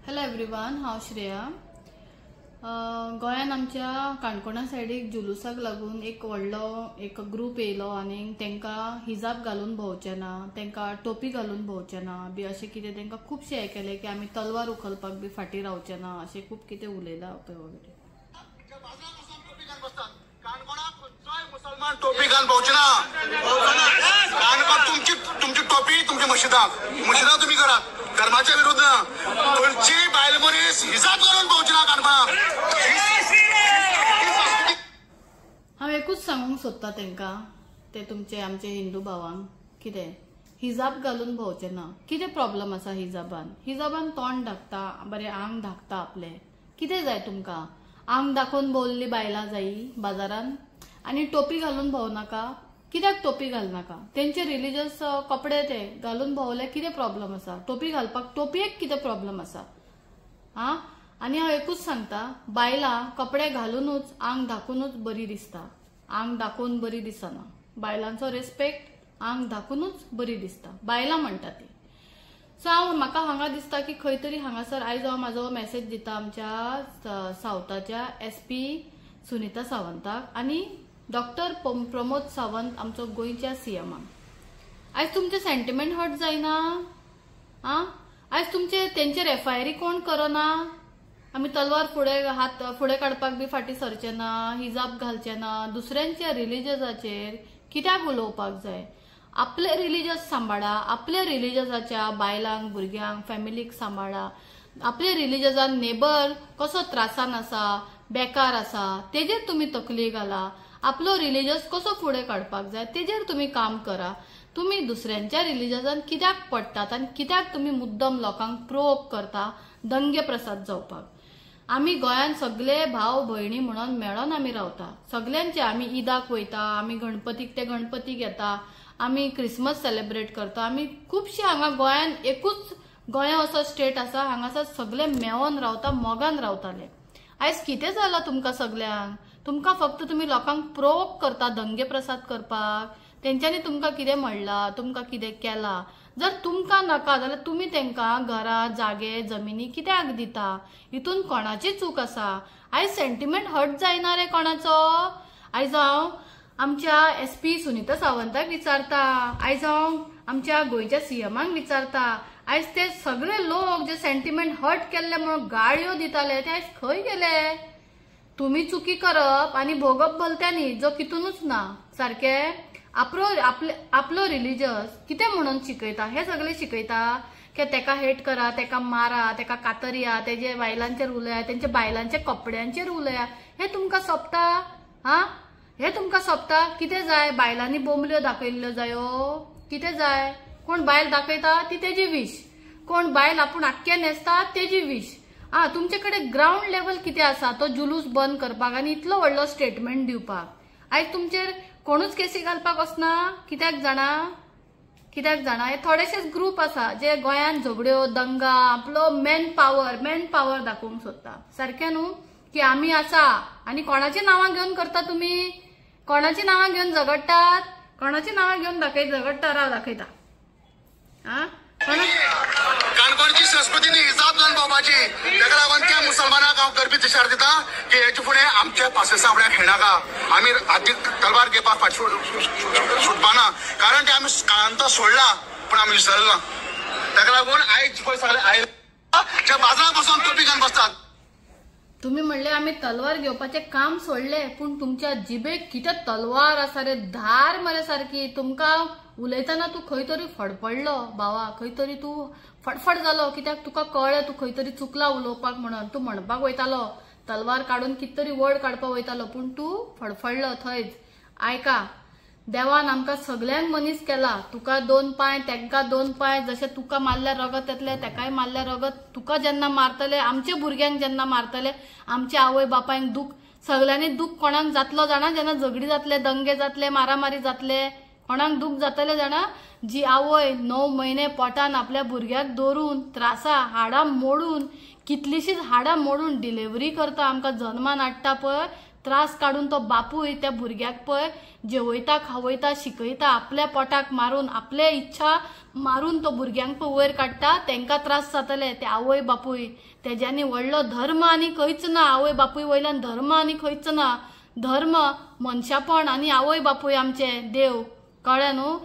Hello everyone, हांव श्रेया. गोंयान आमच्या काणकोणा सायडीक जुलुसाक लागून एक व्हडलो ग्रूप येयलो आनी तांकां हिजाब घालून भोंवचें ना, तांकां टोपी घालून भोंवचें ना बी अशें कितें तांकां खुबशें हें केलें की आमी तलवार उखलपाक बी फाटीं रावचें ना अशें खूब कितें उलयलां पळय वगैरे. मुसलमान टोपी घालून भोंवचे ना. तुमची टोपी तुमच्या मशिदाक तुम्ही करात. धर्माच्या विरुद्ध खंयची बायल मनीस हिजाब घालून भोंवचे ना काणकोणाक. हांव एकूच सांगूंक सोदतां तांकां, ते तुमचे आमचे हिंदू भावांक, कितें हिजाब घालून भोंवचें ना. कितें प्रॉब्लम आसा हिजाबान तोंड धाकता, बरें आंग धाकता आपलें. कितें जाय तुमकां? आंग दाखोवन भोंवल्ली बायलां जायी बाजारान आनी टोपी घालून भोंवनाका. कित्याक टोपी घालनाका? तेंचे रिलिजियस कपडे ते घालून भोंवले कितें प्रॉब्लम आसा? टोपी घालपाक टोपयेक कितें प्रॉब्लम आसा? आनी हांव एकूच सांगता, बायलां कपडे घालूनच आंग धाकूनच बरी दिसता, आंग दाखोवन बरी दिसना. बायलांचो रेस्पेक्ट आंग धाकूनच बरी दिसता, बायलां म्हणटा ती. सो म्हाका हांगा दिसता की खंय तरी हांगासर आयज हांव म्हाजो मेसेज दिता आमच्या सावथाच्या SP सुनीता सावंताक आनी डॉक्टर प्रमोद सावंत आमचो गोंयच्या CMाक. आयज तुमचे सेंटिमेंट हर्ट जायना? आयज तुमचे तेंचेर FIR कोण करना? आमी तलवार हात फुडें काडपाक बी फाटीं सरचे ना, हिजाब घालचे ना, दुसऱ्यांच्या रिलिजियसाचेर कित्याक उलोवपाक जाय? आपले रिलिजियस सांबाळा, आपल्या रिलिजियसाच्या बायलांक, भुरग्यांक, फॅमिलीक सांबाळा. आपल्या रिलिजियसान नेबर कसो त्रासान आसा, बेकार आसा, तेजेर तुम्ही तकली घाला. आपलो रिलिजियस कसो फुडें काडपाक जाय तेजेर तुम्ही काम करा. तुम्ही दुसऱ्यांच्या रिलिजियसान कित्याक पडटात आनी कित्याक तुम्ही मुद्दम लोकांक प्रोवोक करता दंगे प्रसाद जावपाक? आमी गोंयान सगळे भाव भयणी म्हणून मेळोन आमी रावता. सगळ्यांचे आमी ईदाक वयता, आमी गणपतीक येता, आमी क्रिसमस सेलिब्रेट करता. आमी खुबशे हांगा गोंयान एकूच गोंय असो स्टेट आसा हांगासर सगळे मेळोन रावता, मोगान रावताले. आयज कितें जालां तुमकां सगळ्यांक? तुमकां फक्त तुम्ही लोकांक प्रोवोक करता दंगे प्रसाद करपाक. तेंच्यांनी तुमकां कितें म्हणलां, तुमकां कितें केलां? जर तुमकां नाका जाल्यार तुम्ही तांकां घरां, जागे, जमिनी कित्याक दिता? हितून कोणाची चूक आसा? आयज सेंटिमेंट हर्ट जायना रे कोणाचो? आयज हांव आमच्या SP सुनीता सावंताक विचारता, आयज हांव आमच्या गोंयच्या CMाक विचारता, आयज ते सगळे लोक जे सेंटिमेंट हर्ट केल्ले म्हणून गाळयो दिताले ते आयज खंय गेले? तुम्ही चुकी करप आनी भोगप भलत्यांनी जो कितूनच ना. सारखे आपलो रिलिजियस कितें म्हणून शिकयता? हे सगळे शिकयता की तेका हेट करा, तेका मारा, तेका कातरया, तेजे बायलांचेर उलया, तेंचे बायलांच्या कपड्यांचेर उलया. हे तुमकां सोबता? हे तुमकां सोबता? कितें जाय? बायलांनी बोंबल्यो दाखयल्ल्यो जायो? कितें जाय? कोण बायल दाखयता ती तेजी विश, कोण बायल आपूण आख्खे न्हेसता तेजी विश. तुमचे कडेन ग्राउंड लेवल कितें आसा तो जुलूस बंद करपाक आनी इतलो व्हडलो स्टेटमेंट दिवपाक? आयज तुमचेर कोणूच केसी घालपाक वचना. कित्याक जाणा? हे थोडेशेच ग्रूप आसा जे गोंयान झगड्यो, दंगा, आपलो मेन पावर दाखोवंक सोदता. सारखें न्हू की आमी आसा आनी कोणाची नांवां घेवन करता तुम्ही? कोणाची नांवां घेवन झगडटात? कोणाची नांवां घेवन दाखयता? काणकोणची संस्कृती हिजाब घालून भोंवपाची. ताका लागून त्या मुसलमानाक हांव करपी इशारो दिता की हेचे फुडें आमच्या पासयेसा फुड्यान खेळनाका. आमी हातीक तलवार घेवपाक फाटी सुटपाना, कारण ते आमी काळांत सोडला पूण आमी विसरला. ताका लागून आयज पळय सगळे आयले बाजारात बसून टोपी घालून बसतात. तुम्ही म्हणले आम्ही तलवार घेवपाचे काम सोडले, पण तुमच्या जिबेक कितें तलवार आसा रे, धार मरे सारखी. तुमकां उलयतना तू खंय तरी फडफडलो बावा, खंय तरी तू फडफड जालो. कित्याक तुका कळ्ळें तू खंय तरी चुकला उलोवपाक म्हणून. तू म्हणपाक वयतालो, तलवार काडून कितें तरी वर्ड काडपाक वयतालो, पूण तू फडफडलो थंयच. आयका, देवान आमकां सगळ्यांक मनीस केला. तुका 2 पांय, तेंका 2 पांय. जशें तुका मारल्यार रगत येतले, तेकाय मारल्यार रगत. तुका जेन्ना मारतले, आमच्या भुरग्यांक जेन्ना मारतले, आमच्या आवय बापायक दूख, सगळ्यांनी दूख कोणाक जातलो जाणा? जेन्ना झगडी जातले, दंगे जातले, मारामारी जातले, कोणाक दूख जातले जाणा? जी आवय 9 महिने पोटान आपल्या भुरग्याक दवरून त्रासा, हाडां मोडून, कितलीशीच हाडां मोडून डिलिव्हरी करता, आमकां जन्मान हाडटा पळय, त्रास काढून तो बापूय त्या भुरग्याक पळय जेवयता खावयता शिकयता आपल्या पोटाक मारून आपले इच्छा मारून तो भुरग्यांक पळय वयर काडटा तांकां त्रास जातले ते आवय बापूय तेज्यांनी व्हडलो धर्म आनी खंयच ना आवय बापूय वयल्यान धर्म आनी खंयच ना धर्म मनशापण आनी आवय बापूय आमचे देव कळ्ळें न्हू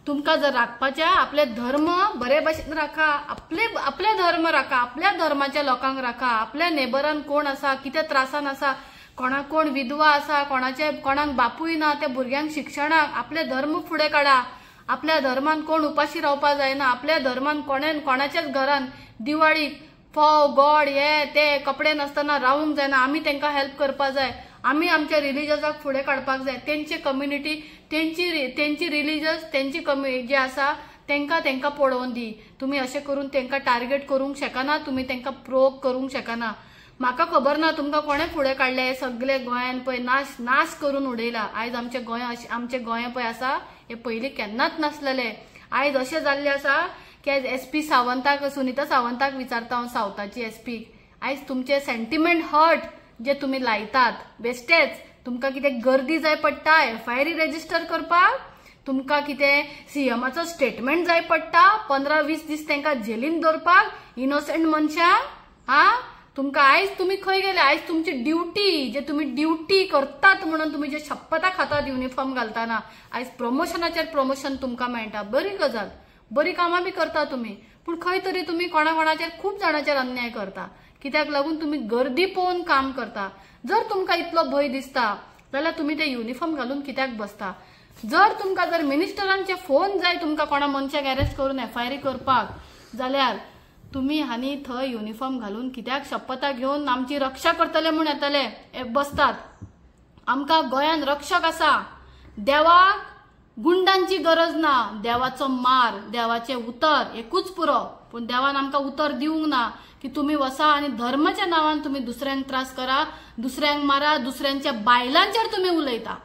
तुमकां जर राखपाचें आपले धर्म बरे भशेन राखा आपले धर्म राखा आपल्या धर्माच्या लोकांक राखा आपल्या नेबरान कोण आसा कितें त्रासान आसा कोणाक कोण विधवा आसा कोणाक बापूय ना त्या भुरग्यांक शिक्षणाक आपले धर्म फुडें काडा आपल्या धर्मान कोण उपाशी रावपा जायना आपल्या धर्मान कोणाच्याच घरान दिवाळीक फोव गोड हे ते कपडे नासतना रावूंक जायना आमी तांकां हेल्प करपा जाय आमी आमच्या रिलीजसाक फुडें काडपाक जाय तेंची कम्युनिटी तेंची रिलीजस तेंची जे आसा तांकां पळोवन दी तुमी अशें करून तांकां टार्गेट करूंक शकना तुमी तांकां प्रोवोक करूंक शकना म्हाका खबर ना तुमकां कोणे फुडें काडले सगळे गोंयान पळय नाश करून उडयला आयज आमचे गोंय पळय आसा हे पयलीं केन्नाच नासलेले आयज अशें जाल्लें आसा की आयज SP सावंताक सुनीता सावंताक विचारता हांव सावथाची SP आयज तुमचे सेंटिमेंट हर्ट जे तुम्ही लायतात बेस्टेच तुमकां कितें गर्दी जाय पडटा FIR रेजिस्टर करपाक तुमकां कितें CMाचो स्टेटमेंट जाय पडटा 15-20 दीस तांकां जेलीन दवरपाक इनोसेंट मनशांक हा तुमकां आयज तुमी खंय गेले आयज तुमची ड्युटी जे तुमी ड्युटी करतात म्हणून तुमी जे शपथा खातात युनिफॉर्म घालतना आयज प्रमोशनाचेर प्रमोशन तुमकां मेळटा बरी गजाल बरी कामां बी करता तुमी पूण खंय तरी तुमी कोणाचेर खूब जाणांचेर अन्याय करता कित्याक लागून तुमी गर्दी पळोवन काम करता जर तुमकां इतलो भंय दिसता जाल्यार तुमी ते युनिफॉर्म घालून कित्याक बसता जर तुमकां जर मिनिस्टरांचे फोन जाय तुमकां कोणा मनशाक अरेस्ट करून FIR करपाक जाल्यार तुमी हानी थंय युनिफॉर्म घालून कित्याक शपथा घेवन आमची रक्षा करतले म्हूण येतले बसतात आमकां गोंयान रक्षक आसा देवाक गुंडांची गरज ना देवाचो मार देवाचे उतर एकूच पुरो पूण देवान आमकां उतर दिवंक ना की तुम्ही वसा आणि धर्माच्या नावान तुम्ही दुसऱ्यांक त्रास करा दुसऱ्यांक मारा दुसऱ्यांच्या बायलांचेर तुम्ही उलयता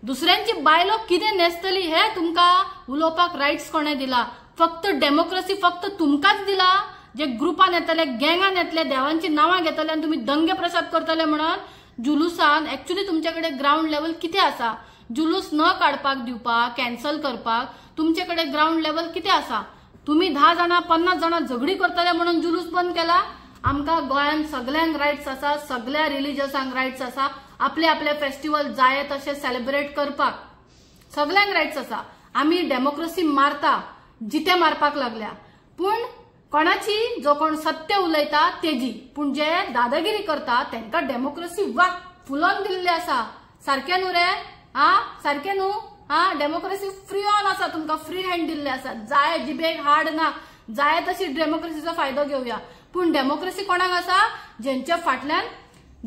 दुसऱ्यांची बायलो कितें नेसतली हे तुमकां उलोवपाक रायट्स कोणे दिला फक्त डेमोक्रेसी फक्त तुमकांच दिला जे ग्रुपान येतले गँगान येतले देवांची नावां घेतले आनी तुम्ही दंगे प्रसाद करतले म्हणून जुलुसान एक्चुअली तुमच्याकडे ग्राउंड लेवल कितें आसा जुलूस न काडपाक दिवपाक कॅन्सल करपाक तुमच्याकडे ग्राउंड लेवल कितें आसा तुम्ही 10 जाणां 50 जाणां झगडी करतले म्हणून जुलूस बंद केला आमकां गोंयान सगळ्यांक रायट्स आसा सगळ्या रिलीजसांक रायट्स आसा आपले आपले फेस्टिवल जाय तशे सेलिब्रेट करपाक सगळ्यांक रायट्स आसा आमी डेमोक्रेसी मारता जिते मारपाक लागल्या पूण कोणाची जो कोण सत्य उलयता तेजी पूण जे दादागिरी करता तांकां डेमोक्रेसी वाक फुलोवन दिल्ली आसा सारकें न्हू रे हा सारकें न्हू हा डेमोक्रेसी फ्री ऑन आसा तुमकां फ्री हँड दिल्ले आसा जाय जिबेक हाड ना जाय तशी डेमोक्रेसीचो फायदो घेवया पूण डेमोक्रेसी कोणाक आसा जेंच्या फाटल्यान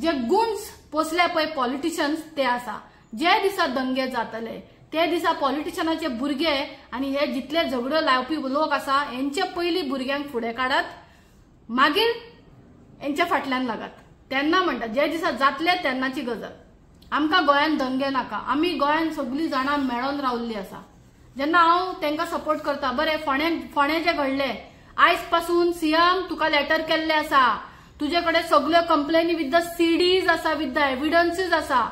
जे गुण्स पोसले पळय पॉलिटिशियन्स ते आसा जे दिसा दंगे जातले ते दिसा पॉलिटिशियनाचे भुरगे आनी हे जितले झगड्यो लावपी लोक आसा हेंचे पयलीं भुरग्यांक फुडें काडात मागीर हेंच्या फाटल्यान लागात तेन्ना म्हणटा जे दिसा जातले तेन्नाची गजाल आमकां गोंयान दंगे नाका आमी गोंयान सगळीं जाणां मेळोन रावल्लीं आसा जेन्ना हांव तांकां सपोर्ट करता बरें फोंडे जे घडले आयज पासून CM तुका लेटर केल्ले आसा तुजे कडेन सगळ्यो कंप्लेनी विथ द CDs आसा विथ द एविडन्सीस आसा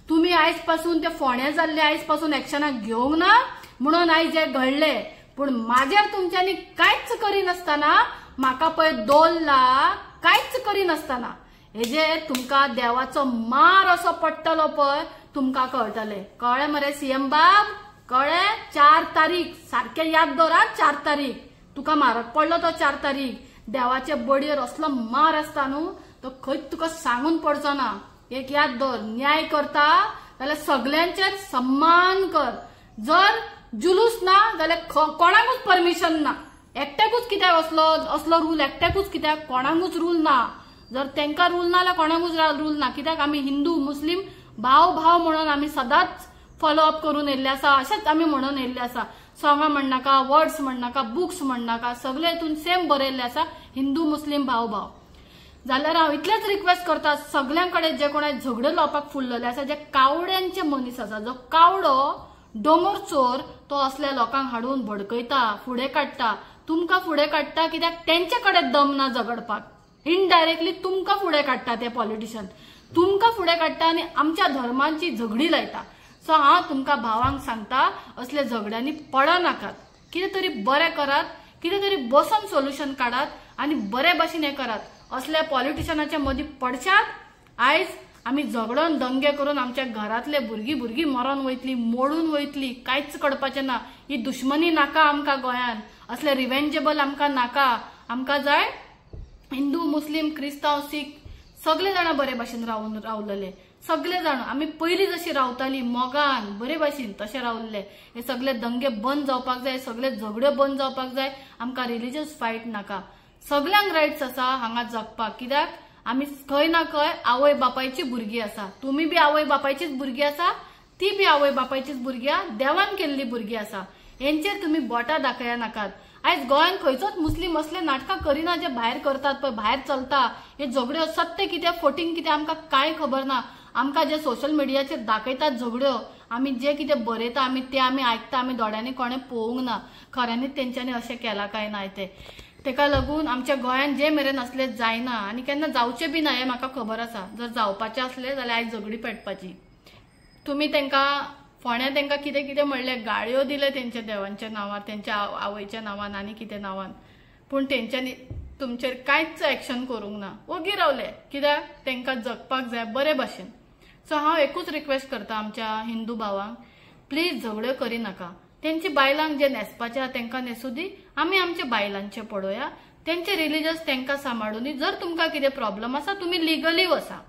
तुमी आयज पासून ते फोंडे जाल्ले आयज पासून एक्शनाक घेवंक ना म्हणून आयज हे घडले पूण म्हाजेर तुमच्यांनी कांयच करिनासतना म्हाका पळय दवरला कांयच करिनासतना हेजेर तुमकां देवाचो मार असो पडटलो पळय तुमकां कळटले कळ्ळें मरे CM बाब कळ्ळें 4 तारीख सारकें याद दवरा 4 तारीख तुका मारक पडलो तो 4 तारीख देवाचे बडयेर असलो मार आसता न्हू तो खंयच तुका सांगून पडचो ना एक याद दवर न्याय करता जाल्यार सगळ्यांचेर सम्मान कर जर जुलूस ना जाल्यार कोणाकूच परमिशन ना एकट्याकूच कित्याक असलो रूल एकट्याकूच कित्याक कोणाकूच रूल ना जर तांकां रूल ना जाल्यार कोणाकूच रूल ना कित्याक आमी हिंदू मुस्लीम भाव म्हणून आमी सदांच फॉलो अप करून येयल्ले आसा अशेंच आमी म्हणून येयल्ले आसा सोंगां म्हणनाका वर्ड्स म्हणनाका बुक्स म्हणनाका सगळे हितून सेम बरयल्ले आसा हिंदू मुस्लीम भाव जाल्यार हांव इतलेच रिक्वेस्ट करता सगळ्यां कडेन जे कोणाक झगड्यो लावपाक फुडलेले आसा जे कावड्यांचे मनीस आसा जो कावडो डोंगर चोर तो असल्या लोकांक हाडून भडकयता फुडें काडटा तुमकां फुडें काडटा कित्याक तेंचे कडेन दम ना झगडपाक इनडायरेक्टली तुमकां फुडें काडटा ते पॉलिटिशियन तुमकां फुडें काडटा आनी आमच्या धर्मांची झगडी लायता. सो हांव तुमकां भावांक सांगता, असले झगड्यांनी पडा नाकात. कितें तरी बरें करात, कितें तरी बसून सोल्युशन काडात आनी बरे भाशेन हें करात. असल्या पॉलिटिशियनाच्या मदीं पडशात. आयज आमी झगडोन दंगे करून आमच्या घरातले भुरगीं मरून वयतली, मोडून वयतली, कांयच कळपाचें ना. ही दुश्मनी नाका आमकां गोंयान. असले रिवेंजेबल आमकां नाका. आमकां जाय हिंदू, मुस्लिम, क्रिस्तांव, सीख सगळे जाण बरे भाशेन रावलेले. सगळे जाण आमी पयलीं जशी रावताली मोगान बरे भाशेन तशें रावल्ले. हे सगळे दंगे बंद जावपाक जाय, सगळे झगडे बंद जावपाक जाय. आमकां रिलिजियस फायट नाका. सगळ्यांक रायट्स आसा हांगा जगपाक. कित्याक आमी खंय ना खंय आवय बापायची भुरगीं आसा. तुमी बी आवय बापायचीच भुरगीं आसा, ती बी आवय बापायचीच भुरगीं आसा, देवान केल्ली भुरगीं आसा. हेंचेर तुमी बोटां दाखया नाकात. आयज गोंयान खंयचोच मुस्लिम असले नाटकां करिना जे भायर करतात पळय, भायर चलता. हे झगड्यो सत्य कितें फोटींग कितें आमकां कांय खबर ना. आमकां जे सोशल मिडियाचेर दाखयतात झगड्यो, आमी जे कितें बरयता आमी ते आमी आयकता, आमी दोळ्यांनी कोणें पळोवंक ना खऱ्यांनीच तेंच्यांनी अशें केलां काय ना ते. तेका लागून आमच्या गोंयान जे मेरेन असले जायना आनी केन्ना जावचें बी ना हें म्हाका खबर आसा. जर जावपाचें असलें जाल्यार आयज झगडी पेटपाची. तुमी तेंकां फोण्या तेंकां कितें कितें म्हणलें, गाळयो दिले तेंच्या देवांच्या नांवार, तेंच्या आवयच्या नांवान आनी कितें नांवान, पूण तेंच्यांनी तुमचेर कांयच एक्शन करूंक ना. ओगी रावले. कित्याक तेंकां जगपाक जाय बरे भाशेन. सो हांव एकूच रिक्वेस्ट करता आमच्या हिंदू भावांक, प्लीज झगड्यो करिनाका. तेंची बायलांक जे न्हेसपाचें आहा तेंकां न्हेसू दी. आमी आमच्या बायलांचें पळोवया. तेंचे रिलिजियस तेंकां सांबाळून. जर तुमकां कितें प्रॉब्लेम आसा तुमी लिगली वसा.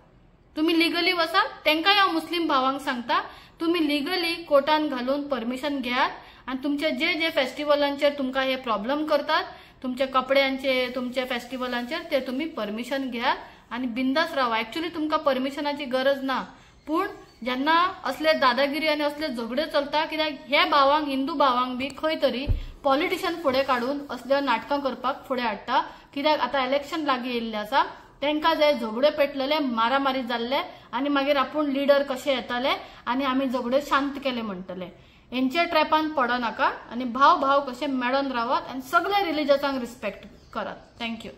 तुमी लिगली वसात. तेंकांय हांव मुस्लिम भावांक सांगता, तुमी लिगली कोर्टान घालून परमिशन घेयात आनी तुमचे जे जे फेस्टिवलांचेर तुमकां हे प्रॉब्लेम करतात, तुमच्या कपड्यांचे, तुमच्या फेस्टिवलांचेर, ते तुमी परमिशन घेयात आनी बिंदास रावा. एक्चुअली तुमकां परमिशनाची गरज ना, पूण जेन्ना असले दादागिरी आनी असले झगडे चलता, कित्याक हे भावांक, हिंदू भावांक बी खंय तरी पॉलिटिशियन फुडें काडून असले नाटकां करपाक फुडें हाडटा. कित्याक आतां इलेक्शन लागीं येयल्लें आसा. तेंकां जाय झगडे पेटलेले, मारामारी जाल्ले आनी मागीर आपूण लिडर कशे येताले आनी आमी झगडे शांत केले म्हणटले. हेंचे ट्रॅपान पडो नाका आनी भाव भाव कशे मेळोन रावात आनी सगळे रिलिजन्सांक रिस्पेक्ट करात. थँक्यू.